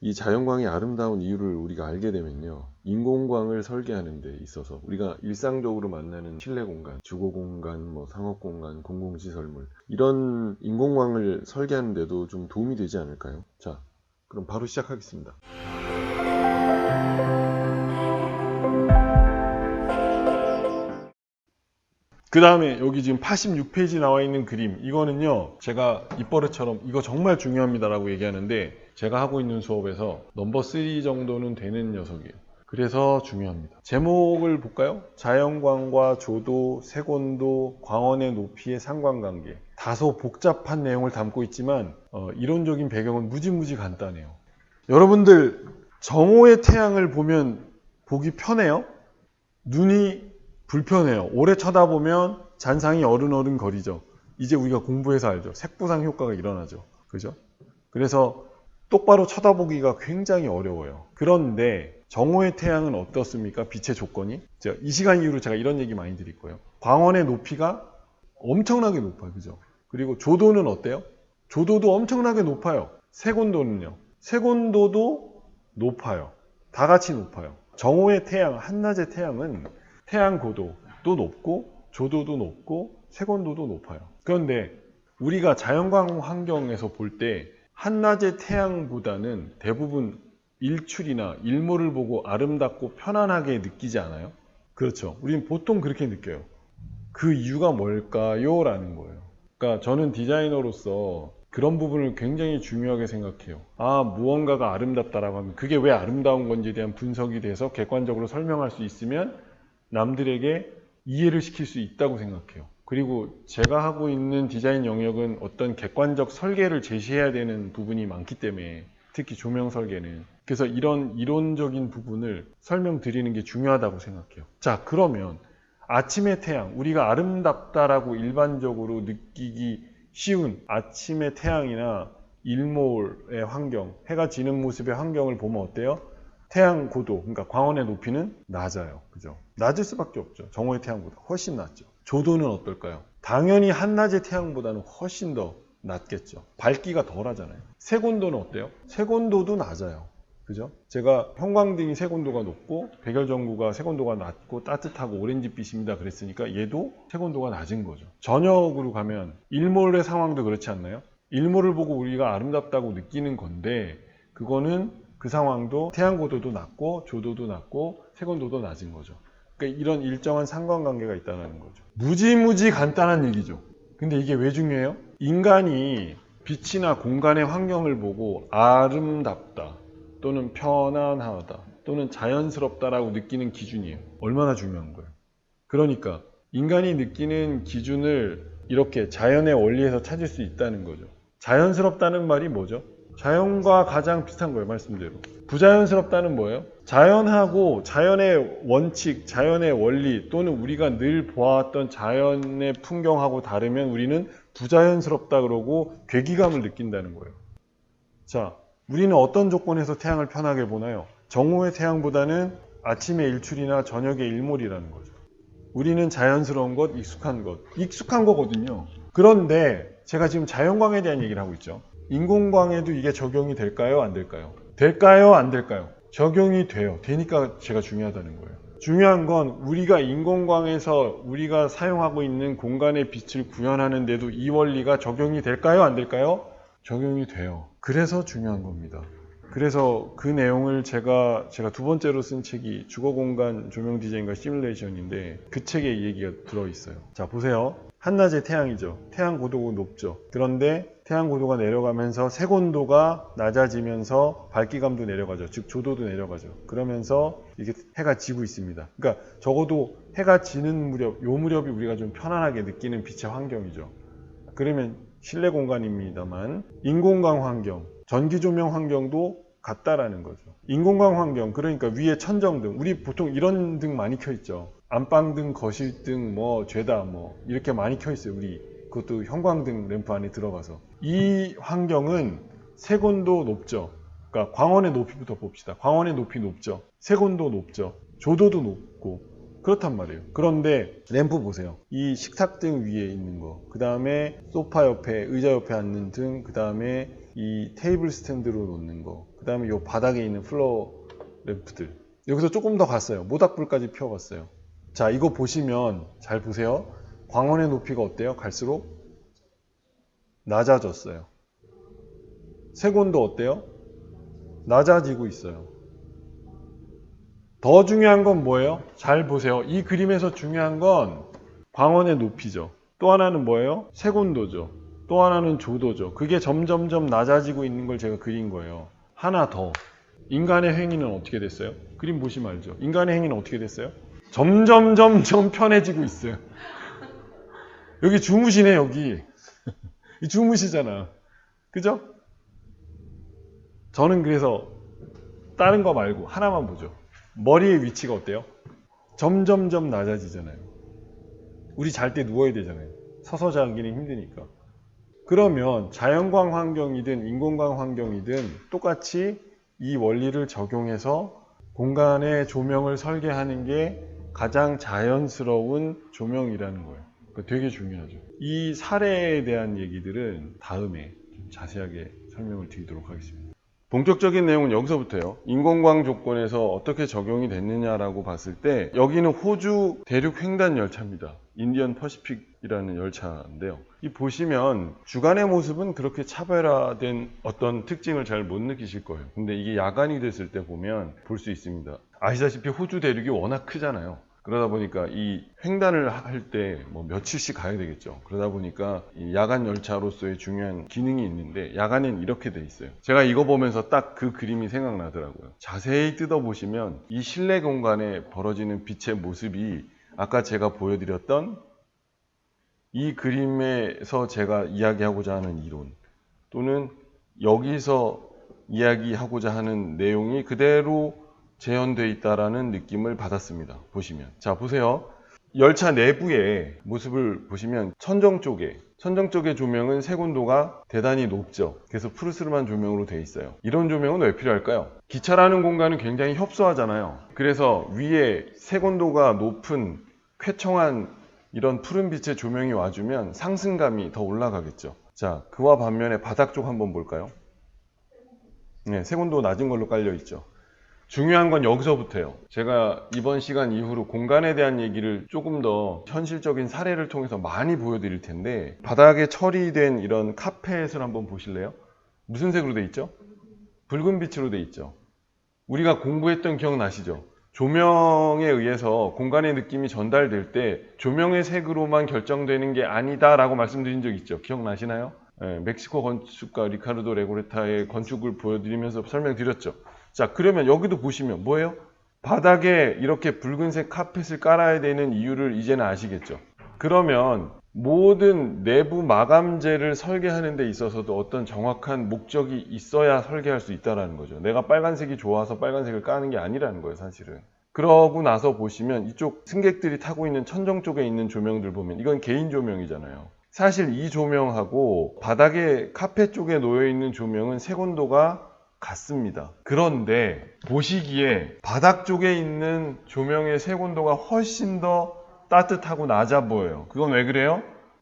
이 자연광이 아름다운 이유를 우리가 알게 되면요, 인공광을 설계하는 데 있어서 우리가 일상적으로 만나는 실내 공간, 주거 공간, 뭐 상업 공간, 공공시설물, 이런 인공광을 설계하는 데도 좀 도움이 되지 않을까요? 자, 그럼 바로 시작하겠습니다. 그 다음에 여기 지금 86페이지 나와 있는 그림, 이거는요, 제가 입버릇처럼 이거 정말 중요합니다 라고 얘기하는데, 제가 하고 있는 수업에서 넘버 3 정도는 되는 녀석이에요. 그래서 중요합니다. 제목을 볼까요? 자연광과 조도, 색온도, 광원의 높이의 상관관계. 다소 복잡한 내용을 담고 있지만 이론적인 배경은 무지무지 간단해요. 여러분들, 정오의 태양을 보면 보기 편해요? 눈이 불편해요. 오래 쳐다보면 잔상이 어른어른 거리죠. 이제 우리가 공부해서 알죠. 색부상 효과가 일어나죠. 그죠? 그래서 똑바로 쳐다보기가 굉장히 어려워요. 그런데 정오의 태양은 어떻습니까? 빛의 조건이? 이 시간 이후로 제가 이런 얘기 많이 드릴 거예요. 광원의 높이가 엄청나게 높아요. 그죠? 그리고 조도는 어때요? 조도도 엄청나게 높아요. 색온도는요? 색온도도 높아요. 다 같이 높아요. 정오의 태양, 한낮의 태양은 태양 고도도 높고 조도도 높고 색온도도 높아요. 그런데 우리가 자연광 환경에서 볼 때 한낮의 태양보다는 대부분 일출이나 일몰을 보고 아름답고 편안하게 느끼지 않아요? 그렇죠. 우리는 보통 그렇게 느껴요. 그 이유가 뭘까요? 라는 거예요. 그러니까 저는 디자이너로서 그런 부분을 굉장히 중요하게 생각해요. 무언가가 아름답다라고 하면 그게 왜 아름다운 건지에 대한 분석이 돼서 객관적으로 설명할 수 있으면 남들에게 이해를 시킬 수 있다고 생각해요. 그리고 제가 하고 있는 디자인 영역은 어떤 객관적 설계를 제시해야 되는 부분이 많기 때문에, 특히 조명 설계는. 그래서 이런 이론적인 부분을 설명드리는 게 중요하다고 생각해요. 자, 그러면 아침의 태양, 우리가 아름답다라고 일반적으로 느끼기 쉬운 아침의 태양이나 일몰의 환경, 해가 지는 모습의 환경을 보면 어때요? 태양 고도, 그러니까 광원의 높이는 낮아요. 그죠? 낮을 수밖에 없죠. 정오의 태양보다 훨씬 낮죠. 조도는 어떨까요? 당연히 한낮의 태양보다는 훨씬 더 낮겠죠. 밝기가 덜 하잖아요. 색온도는 어때요? 색온도도 낮아요. 그죠? 제가 형광등이 색온도가 높고 백열전구가 색온도가 낮고 따뜻하고 오렌지빛입니다 그랬으니까 얘도 색온도가 낮은 거죠. 저녁으로 가면 일몰의 상황도 그렇지 않나요? 일몰을 보고 우리가 아름답다고 느끼는 건데, 그거는 그 상황도 태양 고도도 낮고 조도도 낮고 색온도도 낮은 거죠. 그러니까 이런 일정한 상관관계가 있다는 거죠. 무지무지 간단한 얘기죠. 근데 이게 왜 중요해요? 인간이 빛이나 공간의 환경을 보고 아름답다 또는 편안하다 또는 자연스럽다라고 느끼는 기준이에요. 얼마나 중요한 거예요. 그러니까 인간이 느끼는 기준을 이렇게 자연의 원리에서 찾을 수 있다는 거죠. 자연스럽다는 말이 뭐죠? 자연과 가장 비슷한 거예요. 말씀대로. 부자연스럽다는 뭐예요? 자연하고 자연의 원칙, 자연의 원리 또는 우리가 늘 보아왔던 자연의 풍경하고 다르면 우리는 부자연스럽다 그러고 괴기감을 느낀다는 거예요. 자, 우리는 어떤 조건에서 태양을 편하게 보나요? 정오의 태양보다는 아침의 일출이나 저녁의 일몰이라는 거죠. 우리는 자연스러운 것, 익숙한 거거든요. 그런데 제가 지금 자연광에 대한 얘기를 하고 있죠. 인공광에도 이게 적용이 될까요? 안 될까요? 될까요? 안 될까요? 적용이 돼요. 되니까 제가 중요하다는 거예요. 중요한 건 우리가 인공광에서 우리가 사용하고 있는 공간의 빛을 구현하는데도 이 원리가 적용이 될까요? 안 될까요? 적용이 돼요. 그래서 중요한 겁니다. 그래서 그 내용을 제가 두 번째로 쓴 책이 주거공간 조명 디자인과 시뮬레이션인데, 그 책에 이 얘기가 들어있어요. 자, 보세요. 한낮의 태양이죠. 태양 고도가 높죠. 그런데 태양 고도가 내려가면서 색온도가 낮아지면서 밝기감도 내려가죠. 즉 조도도 내려가죠. 그러면서 이게 해가 지고 있습니다. 그러니까 적어도 해가 지는 무렵, 요 무렵이 우리가 좀 편안하게 느끼는 빛의 환경이죠. 그러면 실내 공간입니다만 인공광 환경, 전기조명 환경도 같다라는 거죠. 인공광 환경, 그러니까 위에 천정등, 우리 보통 이런 등 많이 켜있죠. 안방등, 거실등, 죄다 이렇게 많이 켜있어요. 우리 그것도 형광등 램프 안에 들어가서. 이 환경은 색온도 높죠. 그러니까 광원의 높이부터 봅시다. 광원의 높이 높죠. 색온도 높죠. 조도도 높고 그렇단 말이에요. 그런데 램프 보세요. 이 식탁등 위에 있는 거, 그 다음에 소파 옆에, 의자 옆에 앉는 등, 그 다음에 이 테이블 스탠드로 놓는 거, 그 다음에 이 바닥에 있는 플로어 램프들. 여기서 조금 더 갔어요. 모닥불까지 피워봤어요. 자, 이거 보시면 잘 보세요. 광원의 높이가 어때요? 갈수록 낮아졌어요. 색온도 어때요? 낮아지고 있어요. 더 중요한 건 뭐예요? 잘 보세요. 이 그림에서 중요한 건 광원의 높이죠. 또 하나는 뭐예요? 색온도죠. 또 하나는 조도죠. 그게 점점점 낮아지고 있는 걸 제가 그린 거예요. 하나 더. 인간의 행위는 어떻게 됐어요? 그림 보시면 알죠. 인간의 행위는 어떻게 됐어요? 점점 편해지고 있어요. 여기 주무시네, 여기. 주무시잖아. 그죠? 저는 그래서 다른 거 말고 하나만 보죠. 머리의 위치가 어때요? 점점점 낮아지잖아요. 우리 잘 때 누워야 되잖아요. 서서 자기는 힘드니까. 그러면 자연광 환경이든 인공광 환경이든 똑같이 이 원리를 적용해서 공간의 조명을 설계하는 게 가장 자연스러운 조명이라는 거예요. 되게 중요하죠. 이 사례에 대한 얘기들은 다음에 좀 자세하게 설명을 드리도록 하겠습니다. 본격적인 내용은 여기서부터요. 인공광 조건에서 어떻게 적용이 됐느냐라고 봤을 때 여기는 호주 대륙 횡단 열차입니다. 인디언 퍼시픽이라는 열차인데요. 이 보시면 주간의 모습은 그렇게 차별화된 어떤 특징을 잘 못 느끼실 거예요. 근데 이게 야간이 됐을 때 보면 볼 수 있습니다. 아시다시피 호주 대륙이 워낙 크잖아요. 그러다 보니까 이 횡단을 할 때 뭐 며칠씩 가야 되겠죠. 그러다 보니까 이 야간 열차로서의 중요한 기능이 있는데 야간엔 이렇게 돼 있어요. 제가 이거 보면서 딱 그 그림이 생각나더라고요. 자세히 뜯어보시면 이 실내 공간에 벌어지는 빛의 모습이 아까 제가 보여드렸던 이 그림에서 제가 이야기하고자 하는 이론 또는 여기서 이야기하고자 하는 내용이 그대로 재현되어 있다라는 느낌을 받았습니다. 보시면. 자, 보세요. 열차 내부의 모습을 보시면 천정 쪽의 조명은 색온도가 대단히 높죠. 그래서 푸르스름한 조명으로 되어 있어요. 이런 조명은 왜 필요할까요? 기차라는 공간은 굉장히 협소하잖아요. 그래서 위에 색온도가 높은 쾌청한 이런 푸른빛의 조명이 와주면 상승감이 더 올라가겠죠. 자, 그와 반면에 바닥 쪽 한번 볼까요? 네, 색온도 낮은 걸로 깔려 있죠. 중요한 건 여기서부터예요. 제가 이번 시간 이후로 공간에 대한 얘기를 조금 더 현실적인 사례를 통해서 많이 보여드릴 텐데 바닥에 처리된 이런 카펫을 한번 보실래요? 무슨 색으로 돼 있죠? 붉은 빛으로 돼 있죠. 우리가 공부했던 기억 나시죠? 조명에 의해서 공간의 느낌이 전달될 때 조명의 색으로만 결정되는 게 아니다라고 말씀드린 적 있죠. 기억나시나요? 네, 멕시코 건축가 리카르도 레고레타의 건축을 보여드리면서 설명드렸죠. 자, 그러면 여기도 보시면 뭐예요? 바닥에 이렇게 붉은색 카펫을 깔아야 되는 이유를 이제는 아시겠죠? 그러면 모든 내부 마감재를 설계하는 데 있어서도 어떤 정확한 목적이 있어야 설계할 수 있다는 거죠. 내가 빨간색이 좋아서 빨간색을 까는 게 아니라는 거예요, 사실은. 그러고 나서 보시면 이쪽 승객들이 타고 있는 천정 쪽에 있는 조명들 보면 이건 개인 조명이잖아요. 사실 이 조명하고 바닥에 카펫 쪽에 놓여 있는 조명은 색온도가 같습니다. 그런데 보시기에 바닥 쪽에 있는 조명의 색온도가 훨씬 더 따뜻하고 낮아 보여요. 그건 왜 그래요?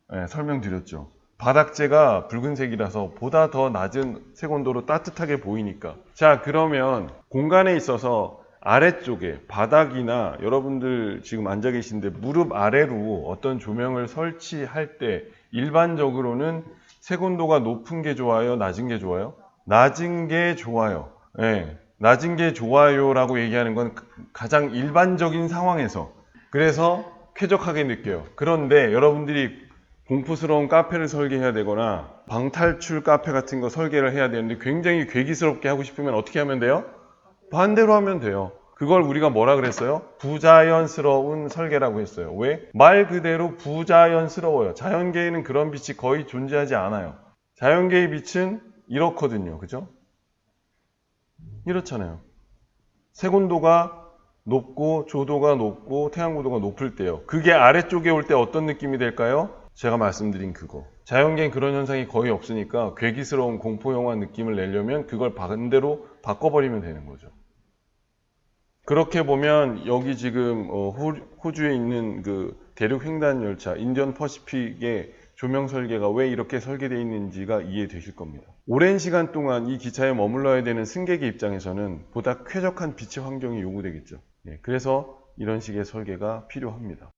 네, 설명드렸죠. 바닥재가 붉은색이라서 보다 더 낮은 색온도로 따뜻하게 보이니까. 자, 그러면 공간에 있어서 아래쪽에 바닥이나 여러분들 지금 앉아 계신데 무릎 아래로 어떤 조명을 설치할 때 일반적으로는 색온도가 높은 게 좋아요? 낮은 게 좋아요? 낮은 게 좋아요. 네, 낮은 게 좋아요라고 얘기하는 건 가장 일반적인 상황에서 그래서 쾌적하게 느껴요. 그런데 여러분들이 공포스러운 카페를 설계해야 되거나 방탈출 카페 같은 거 설계를 해야 되는데 굉장히 괴기스럽게 하고 싶으면 어떻게 하면 돼요? 반대로 하면 돼요. 그걸 우리가 뭐라 그랬어요? 부자연스러운 설계라고 했어요. 왜? 말 그대로 부자연스러워요. 자연계에는 그런 빛이 거의 존재하지 않아요. 자연계의 빛은 이렇거든요. 그죠? 이렇잖아요. 색온도가 높고 조도가 높고 태양고도가 높을 때요. 그게 아래쪽에 올 때 어떤 느낌이 될까요? 제가 말씀드린 그거. 자연계엔 그런 현상이 거의 없으니까 괴기스러운 공포영화 느낌을 내려면 그걸 반대로 바꿔버리면 되는 거죠. 그렇게 보면 여기 지금 호주에 있는 그 대륙 횡단 열차 인디언 퍼시픽의 조명 설계가 왜 이렇게 설계되어 있는지가 이해되실 겁니다. 오랜 시간 동안 이 기차에 머물러야 되는 승객의 입장에서는 보다 쾌적한 비치 환경이 요구되겠죠. 그래서 이런 식의 설계가 필요합니다.